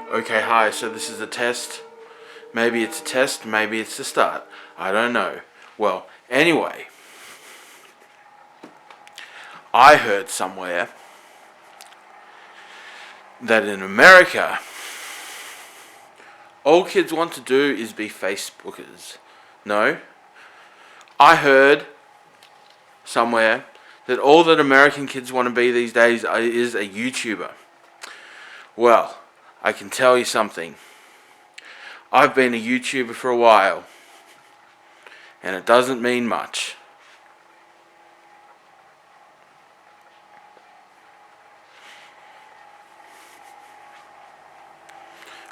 Okay, hi, so this is a test. Maybe it's a test, maybe it's the start. I don't know. Well, anyway, I heard somewhere that in America, all kids want to do is be Facebookers. No, I heard somewhere that all that American kids want to be these days is a YouTuber. Well, I can tell you something. I've been a YouTuber for a while, and it doesn't mean much.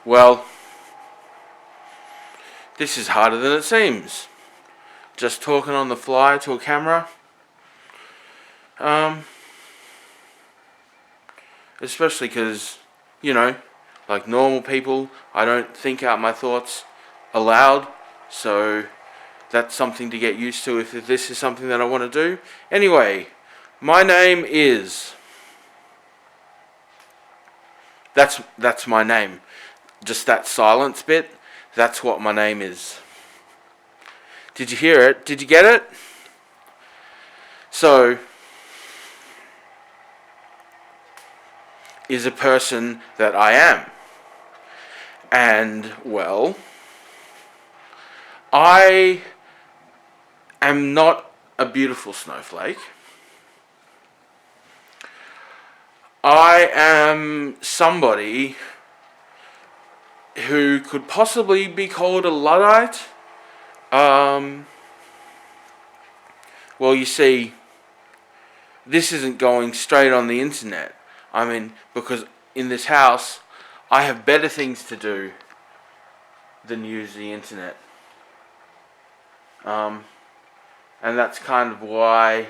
Well, this is harder than it seems. Just talking on the fly to a camera. Especially because, like normal people, I don't think out my thoughts aloud. So that's something to get used to if this is something that I want to do. Anyway, my name is... That's my name. Just that silence bit, that's what my name is. Did you hear it? Did you get it? So, is a person that I am. And, well, I am not a beautiful snowflake. I am somebody who could possibly be called a Luddite. Well, you see, this isn't going straight on the internet. I mean, because in this house, I have better things to do than use the internet. And that's kind of why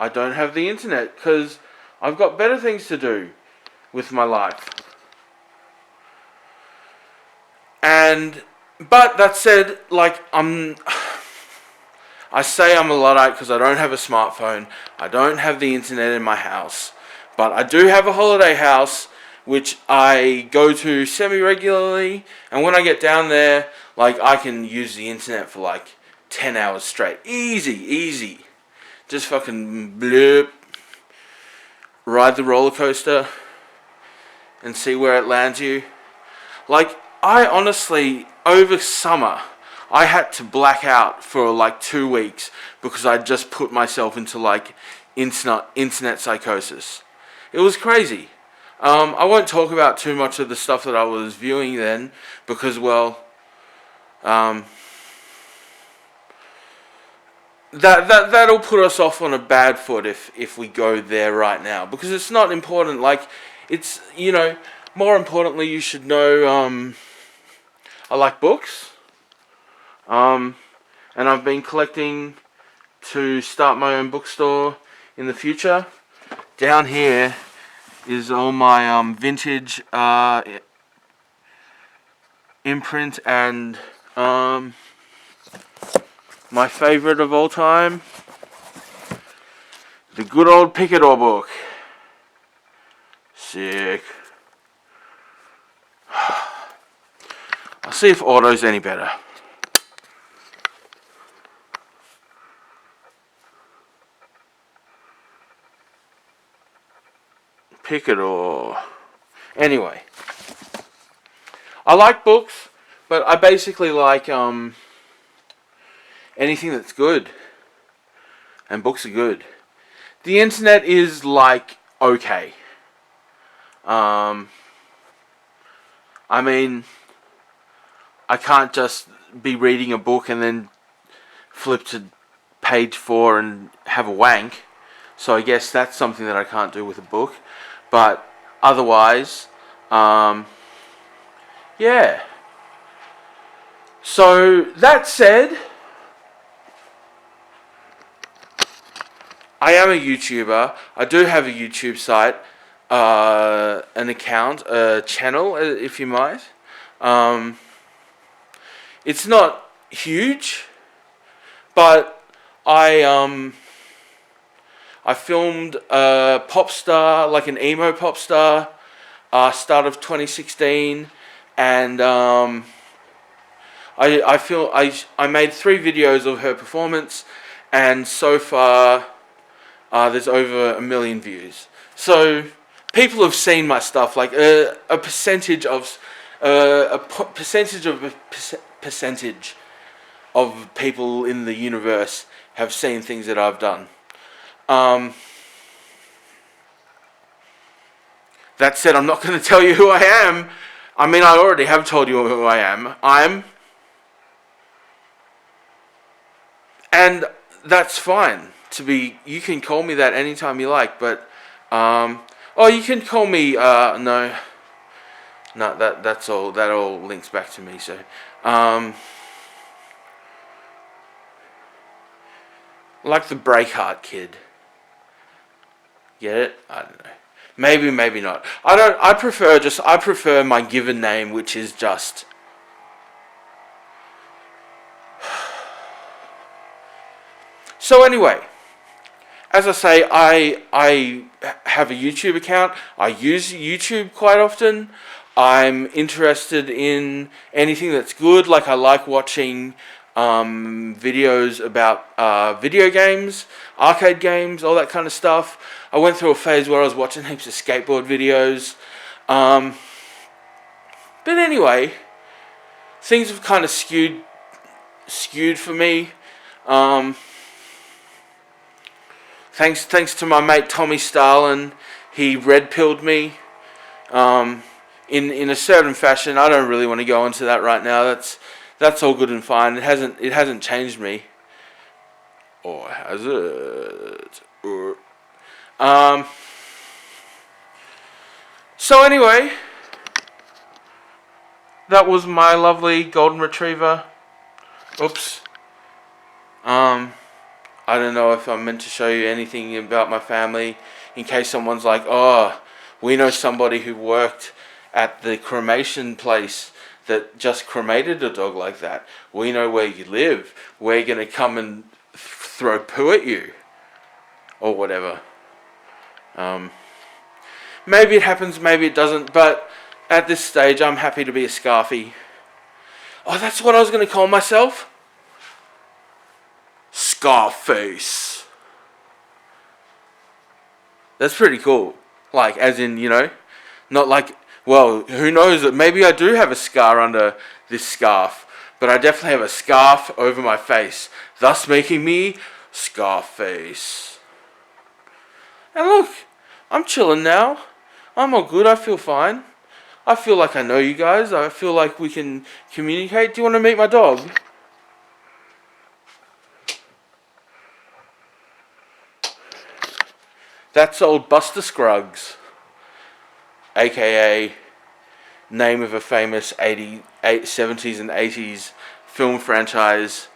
I don't have the internet, because I've got better things to do with my life. But that said, I say I'm a Luddite because I don't have a smartphone. I don't have the internet in my house. But I do have a holiday house, which I go to semi-regularly. And when I get down there, I can use the internet for 10 hours straight. Easy. Just fucking bloop. Ride the roller coaster and see where it lands you. I honestly, over summer, I had to black out for 2 weeks because I just put myself into internet psychosis. It was crazy. I won't talk about too much of the stuff that I was viewing then because, that'll put us off on a bad foot if we go there right now, because it's not important. It's, more importantly, you should know, I like books. And I've been collecting to start my own bookstore in the future. Down here is all my vintage imprint and my favorite of all time, the good old Picador book. Sick. I'll see if auto's any better. Picador. Anyway, I like books, but I basically like anything that's good, and books are good. The internet is okay. I mean, I can't just be reading a book and then flip to page 4 and have a wank. So I guess that's something that I can't do with a book. But otherwise, yeah. So that said, I am a YouTuber. I do have a YouTube site, an account, a channel, if you might. It's not huge, but I I filmed a pop star, like an emo pop star, start of 2016, and I made 3 videos of her performance, and so far there's over 1 million views. So people have seen my stuff. Like a percentage of percentage of people in the universe have seen things that I've done. That said, I'm not going to tell you who I am. I mean, I already have told you who I am. And that's fine. You can call me that anytime you like, but, you can call me, no, that all links back to me, so, like the Breakheart Kid. Get it? I don't know. Maybe, maybe not. I prefer my given name, which is just... So anyway, as I say, I have a YouTube account. I use YouTube quite often. I'm interested in anything that's good. Like, I like watching videos about video games, arcade games, all that kind of stuff. I went through a phase where I was watching heaps of skateboard videos. But anyway, things have kind of skewed for me. Thanks to my mate Tommy Starlin, he red-pilled me in a certain fashion. I don't really want to go into that right now. That's all good and fine. It hasn't changed me. Or has it? So anyway, that was my lovely golden retriever. Oops. I don't know if I'm meant to show you anything about my family, in case someone's like, oh, we know somebody who worked at the cremation place that just cremated a dog like that. We know where you live. We're going to come and throw poo at you. Or whatever. Maybe it happens, maybe it doesn't, but at this stage I'm happy to be a Skarfy. Oh, that's what I was going to call myself? Scarface. That's pretty cool. Like, as in, not like, well, who knows, maybe I do have a scar under this scarf, but I definitely have a scarf over my face, thus making me Scarface. And look, I'm chilling now. I'm all good, I feel fine. I feel like I know you guys. I feel like we can communicate. Do you want to meet my dog? That's old Buster Scruggs, aka name of a famous 70s and 80s film franchise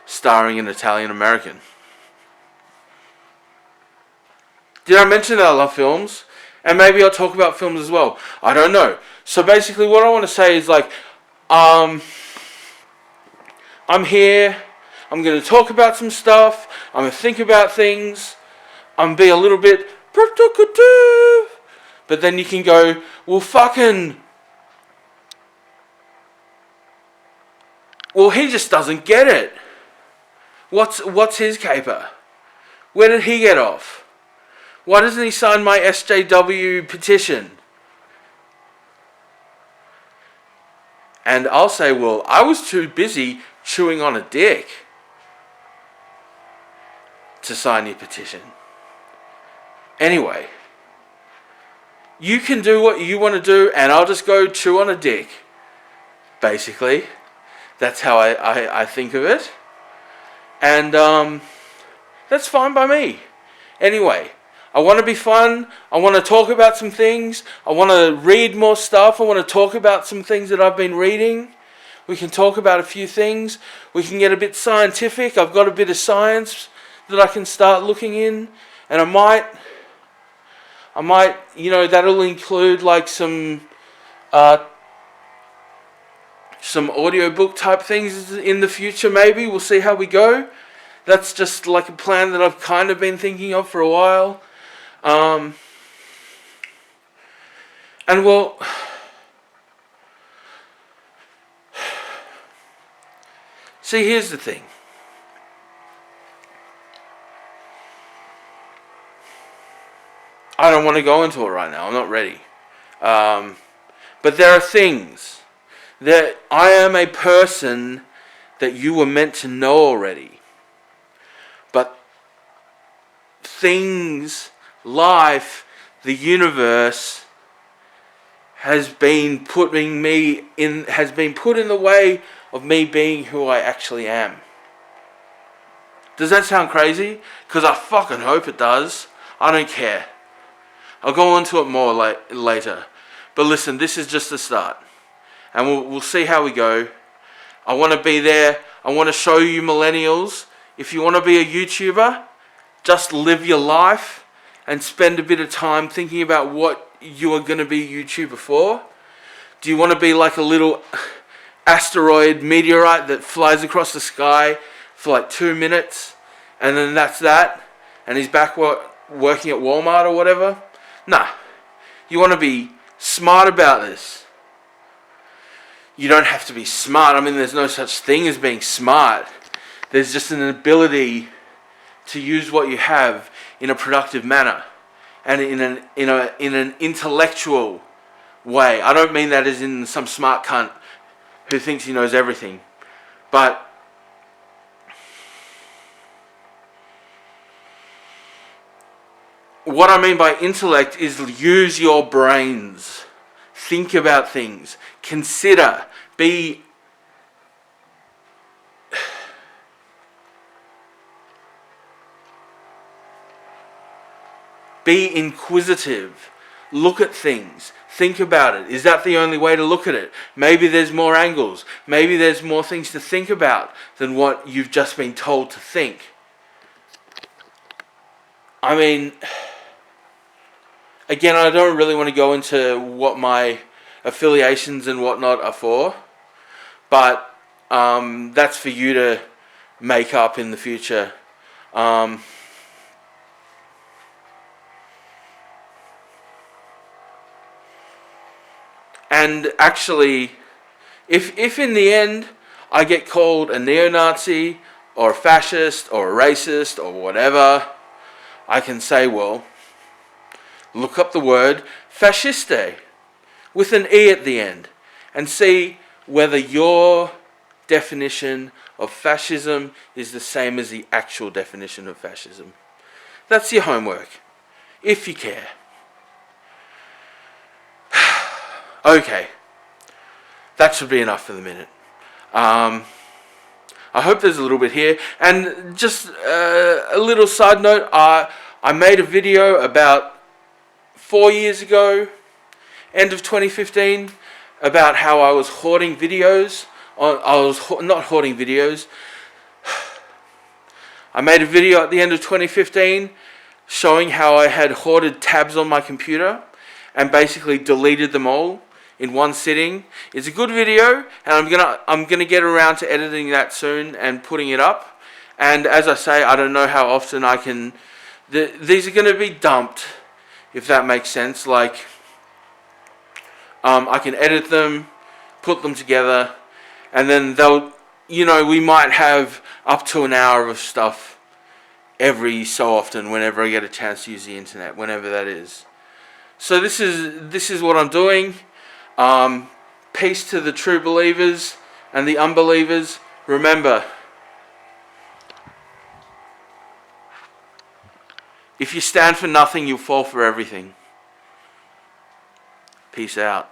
starring an Italian American. Did I mention that I love films? And maybe I'll talk about films as well. I don't know. So basically what I want to say is like, I'm here, I'm going to talk about some stuff, I'm going to think about things, I'm going to be a little bit provocative, but then you can go, well he just doesn't get it. What's his caper? Where did he get off? Why doesn't he sign my SJW petition? And I'll say, well, I was too busy chewing on a dick to sign your petition. Anyway, you can do what you want to do, and I'll just go chew on a dick. Basically, that's how I think of it. And that's fine by me. Anyway, I want to be fun. I want to talk about some things. I want to read more stuff. I want to talk about some things that I've been reading. We can talk about a few things. We can get a bit scientific. I've got a bit of science that I can start looking in. And I might, that'll include like some audiobook type things in the future maybe. We'll see how we go. That's just like a plan that I've kind of been thinking of for a while. And well, see, here's the thing. I don't want to go into it right now. I'm not ready. But there are things that I am a person that you were meant to know already. But things, life, the universe has been put in the way of me being who I actually am. Does that sound crazy? Because I fucking hope it does. I don't care. I'll go into it more later. But listen, this is just the start. And we'll see how we go. I want to be there. I want to show you millennials. If you want to be a YouTuber, just live your life and spend a bit of time thinking about what you are going to be a YouTuber for. Do you want to be like a little asteroid meteorite that flies across the sky for like 2 minutes and then that's that, and he's back working at Walmart or whatever? Nah. You want to be smart about this. You don't have to be smart. I mean, there's no such thing as being smart. There's just an ability to use what you have in a productive manner and in an intellectual way. I don't mean that as in some smart cunt who thinks he knows everything. But what I mean by intellect is use your brains. Think about things. Consider. Be inquisitive. Look at things. Think about it. Is that the only way to look at it? Maybe there's more angles. Maybe there's more things to think about than what you've just been told to think. I mean, again, I don't really want to go into what my affiliations and whatnot are for, but that's for you to make up in the future. And actually, if in the end I get called a neo-Nazi or a fascist or a racist or whatever, I can say, well, look up the word fasciste with an E at the end and see whether your definition of fascism is the same as the actual definition of fascism. That's your homework, if you care. Okay, that should be enough for the minute. I hope there's a little bit here. And just a little side note, I made a video about 4 years ago, end of 2015, about how I was hoarding videos. Not hoarding videos. I made a video at the end of 2015 showing how I had hoarded tabs on my computer and basically deleted them all in one sitting. It's a good video, and I'm gonna get around to editing that soon and putting it up. And as I say, I don't know how often I can. These are gonna be dumped, if that makes sense. Like, I can edit them, put them together, and then we might have up to an hour of stuff every so often whenever I get a chance to use the internet, whenever that is. So this is what I'm doing. Peace to the true believers and the unbelievers. Remember, if you stand for nothing, you'll fall for everything. Peace out.